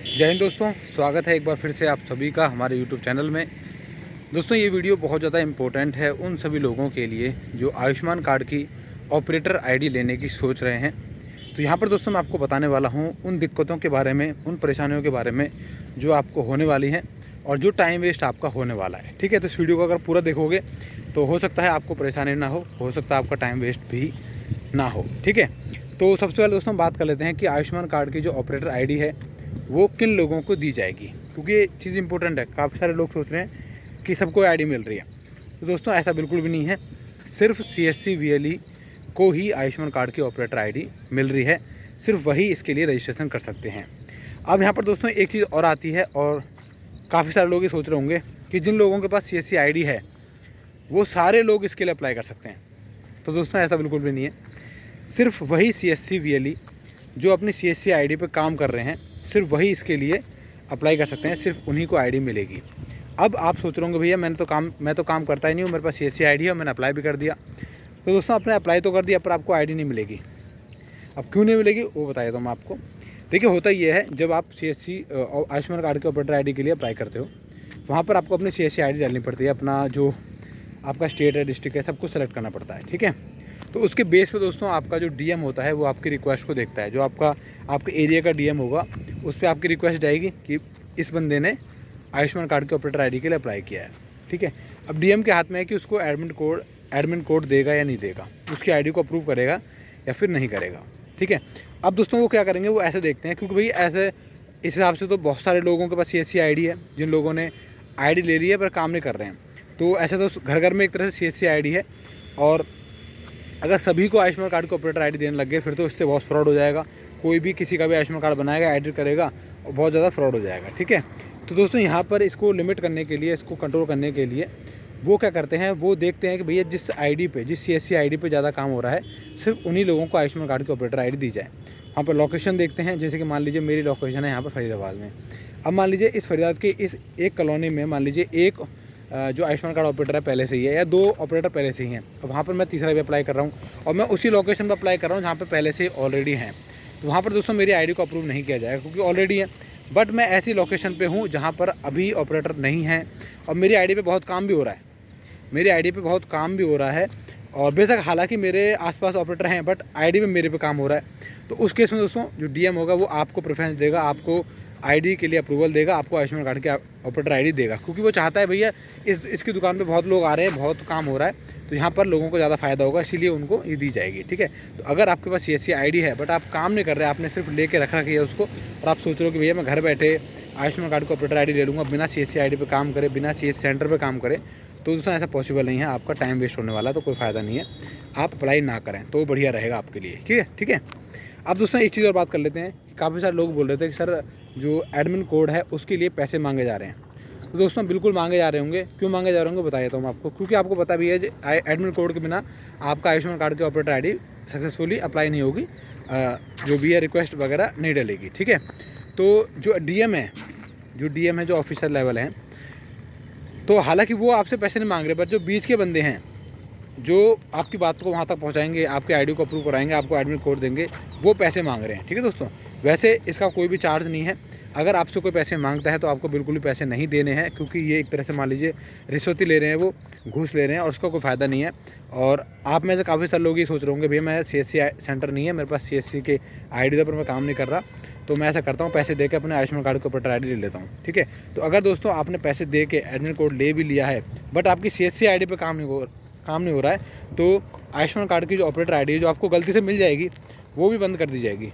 जय हिंद दोस्तों, स्वागत है एक बार फिर से आप सभी का हमारे यूट्यूब चैनल में। दोस्तों ये वीडियो बहुत ज़्यादा इम्पोर्टेंट है उन सभी लोगों के लिए जो आयुष्मान कार्ड की ऑपरेटर आईडी लेने की सोच रहे हैं। तो यहाँ पर दोस्तों मैं आपको बताने वाला हूँ उन दिक्कतों के बारे में, उन परेशानियों के बारे में जो आपको होने वाली हैं और जो टाइम वेस्ट आपका होने वाला है। ठीक है, तो इस वीडियो को अगर पूरा देखोगे तो हो सकता है आपको परेशानी ना हो सकता है आपका टाइम वेस्ट भी ना हो। ठीक है, तो सबसे पहले दोस्तों बात कर लेते हैं कि आयुष्मान कार्ड की जो ऑपरेटर आईडी है वो किन लोगों को दी जाएगी, क्योंकि ये चीज़ इंपॉर्टेंट है। काफ़ी सारे लोग सोच रहे हैं कि सबको आईडी मिल रही है, तो दोस्तों ऐसा बिल्कुल भी नहीं है। सिर्फ CSC VLE को ही आयुष्मान कार्ड की ऑपरेटर आईडी मिल रही है, सिर्फ वही इसके लिए रजिस्ट्रेशन कर सकते हैं। अब यहाँ पर दोस्तों एक चीज़ और आती है, और काफ़ी सारे लोग ये सोच रहे होंगे कि जिन लोगों के पास CSC आईडी है वो सारे लोग इसके लिए अप्लाई कर सकते हैं। तो दोस्तों ऐसा बिल्कुल भी नहीं है। सिर्फ वही CSC VLE जो अपनी CSC आईडी पे काम कर रहे हैं, सिर्फ वही इसके लिए अप्लाई कर सकते हैं, सिर्फ उन्हीं को आईडी मिलेगी। अब आप सोच रहे होंगे भैया मैं तो काम करता ही नहीं हूँ, मेरे पास CSC आईडी है और मैंने अप्लाई भी कर दिया। तो दोस्तों आपने अप्लाई तो कर दिया पर आपको आईडी नहीं मिलेगी। अब क्यों नहीं मिलेगी वो बता देता हूँ मैं आपको। देखिए होता ये है, जब आप CSC आयुष्मान कार्ड के ऑपरेटर आईडी के लिए अप्लाई करते हो वहाँ पर आपको अपनी CSC आईडी डालनी पड़ती है, अपना जो आपका स्टेट है, डिस्ट्रिक्ट है, सब कुछ सेलेक्ट करना पड़ता है। ठीक है, तो उसके बेस पे दोस्तों आपका जो DM होता है वो आपकी रिक्वेस्ट को देखता है। जो आपके एरिया का DM होगा उस पर आपकी रिक्वेस्ट जाएगी कि इस बंदे ने आयुष्मान कार्ड के ऑपरेटर आईडी के लिए अप्लाई किया है। ठीक है, अब DM के हाथ में है कि उसको एडमिट कोड देगा या नहीं देगा, उसकी आईडी को अप्रूव करेगा या फिर नहीं करेगा। ठीक है, अब दोस्तों वो क्या करेंगे, वो ऐसे देखते हैं, क्योंकि भाई ऐसे इस हिसाब से तो बहुत सारे लोगों के पास CSC आईडी है, जिन लोगों ने आईडी ले ली है पर काम नहीं कर रहे हैं। तो ऐसे तो घर घर में एक तरह से CSC आईडी है, और अगर सभी को आयुष्मान कार्ड को ऑपरेटर आईडी देने लग गए फिर तो इससे बहुत फ्रॉड हो जाएगा। कोई भी किसी का भी आयुष्मान कार्ड बनाएगा, एडिट करेगा और बहुत ज़्यादा फ्रॉड हो जाएगा। ठीक है, तो दोस्तों यहाँ पर इसको लिमिट करने के लिए, इसको कंट्रोल करने के लिए वो क्या करते हैं, वो देखते हैं कि भैया जिस CSC आईडी पे ज़्यादा काम हो रहा है सिर्फ उन्हीं लोगों को आयुष्मान कार्ड की ऑपरेटर आईडी दी जाए। वहाँ पर लोकेशन देखते हैं, जैसे कि मान लीजिए मेरी लोकेशन है यहाँ पर फरीदाबाद में। अब मान लीजिए इस फरीदाबाद के इस एक कॉलोनी में मान लीजिए एक जो आयुष्मान कार्ड ऑपरेटर है पहले से ही है, या 2 ऑपरेटर पहले से ही हैं। और वहाँ पर मैं तीसरा भी अप्लाई कर रहा हूँ, और मैं उसी लोकेशन पर अप्लाई कर रहा हूँ जहाँ पर पहले से ऑलरेडी हैं। तो वहाँ पर दोस्तों मेरी आईडी को अप्रूव नहीं किया जाएगा, क्योंकि ऑलरेडी है। बट मैं ऐसी लोकेशन पे हूँ जहाँ पर अभी ऑपरेटर नहीं है और मेरी आईडी पे बहुत काम भी हो रहा है, और बेशक हालांकि मेरे आसपास ऑपरेटर हैं बट आईडी पे मेरे पे काम हो रहा है। तो उस केस में दोस्तों जो DM होगा वो आपको प्रेफरेंस देगा, आपको आईडी के लिए अप्रूवल देगा, आपको आयुष्मान कार्ड के ऑपरेटर आईडी देगा, क्योंकि वो चाहता है भैया इसकी दुकान पे बहुत लोग आ रहे हैं, बहुत काम हो रहा है, तो यहाँ पर लोगों को ज़्यादा फ़ायदा होगा, इसीलिए उनको ये दी जाएगी। ठीक है, तो अगर आपके पास CSC आईडी है बट आप काम नहीं कर रहे, आपने सिर्फ लेके रखा है उसको, और आप सोच रहे हो कि भैया मैं घर बैठे आयुष्मान कार्ड को ऑपरेटर आईडी ले लूँगा बिना CSC आईडी पे काम करे, बिना CSC सेंटर पर काम करे, तो दोस्तों ऐसा पॉसिबल नहीं है। आपका टाइम वेस्ट होने वाला है, तो कोई फ़ायदा नहीं है। आप अप्लाई ना करें तो बढ़िया रहेगा आपके लिए। ठीक है। अब दोस्तों एक चीज़ और बात कर लेते हैं। काफ़ी सारे लोग बोल रहे थे कि सर जो एडमिन कोड है उसके लिए पैसे मांगे जा रहे हैं। तो दोस्तों बिल्कुल मांगे जा रहे होंगे। क्यों मांगे जा रहे होंगे बता देता हूँ आपको, क्योंकि आपको पता भी है एडमिन कोड के बिना आपका आयुष्मान कार्ड की ऑपरेटर आईडी सक्सेसफुली अप्लाई नहीं होगी, जो भी है रिक्वेस्ट वगैरह नहीं डलेगी। ठीक है, तो जो DM है, जो ऑफिसर लेवल है, तो हालांकि वो आपसे पैसे नहीं मांग रहे, बट जो बीच के बंदे हैं जो आपकी बात को वहाँ तक पहुँचाएंगे, आपके आईडी को अप्रूव कराएंगे, आपको एडमिट कोड देंगे, वो पैसे मांग रहे हैं। ठीक है दोस्तों, वैसे इसका कोई भी चार्ज नहीं है। अगर आपसे कोई पैसे मांगता है तो आपको बिल्कुल भी पैसे नहीं देने हैं, क्योंकि ये एक तरह से मान लीजिए रिश्वती ले रहे हैं, वो घूस ले रहे हैं, और उसका कोई फ़ायदा नहीं है। और आप में से काफ़ी सारे लोग ये सोच रहे होंगे भैया मैं CSC सेंटर नहीं है मेरे पास, CSC के आईडी पर मैं काम नहीं कर रहा, तो मैं ऐसा करता हूँ पैसे दे के अपने आयुष्मान कार्ड के ऑपरेटर आईडी ले लेता हूँ। ठीक है, तो अगर दोस्तों आपने पैसे दे के एडमिट कोड ले भी लिया है बट आपकी CSC आईडी पे काम नहीं हो रहा है, तो आयुष्मान कार्ड की जो ऑपरेटर आईडी है जो आपको गलती से मिल जाएगी वो भी बंद कर दी जाएगी।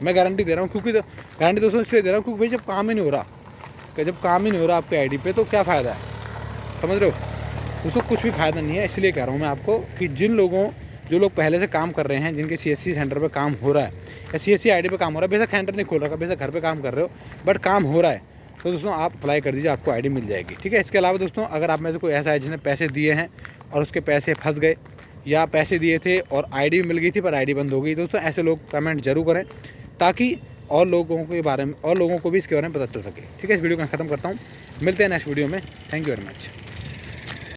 मैं गारंटी दे रहा हूँ, क्योंकि गारंटी दोस्तों इसलिए दे रहा हूँ क्योंकि भाई जब काम ही नहीं हो रहा आपके आईडी पे तो क्या फ़ायदा है, समझ रहे हो। उसको कुछ भी फ़ायदा नहीं है। इसलिए कह रहा हूँ मैं आपको कि जो लोग पहले से काम कर रहे हैं, जिनके CSC सेंटर पर काम हो रहा है या CSC आईडी पे काम हो रहा है, बेशक सेंटर नहीं खोल रखा, बेशक घर पे काम कर रहे हो बट काम हो रहा है, तो दोस्तों आप अप्लाई कर दीजिए, आपको आईडी मिल जाएगी। ठीक है, इसके अलावा दोस्तों अगर आप में से कोई ऐसा है जिसने पैसे दिए हैं और उसके पैसे फंस गए, या पैसे दिए थे और आईडी मिल गई थी पर आईडी बंद हो गई, दोस्तों ऐसे लोग कमेंट जरूर करें ताकि और लोगों को भी इसके बारे में पता चल सके। ठीक है, इस वीडियो को मैं ख़त्म करता हूँ, मिलते हैं नेक्स्ट वीडियो में। Thank you very much.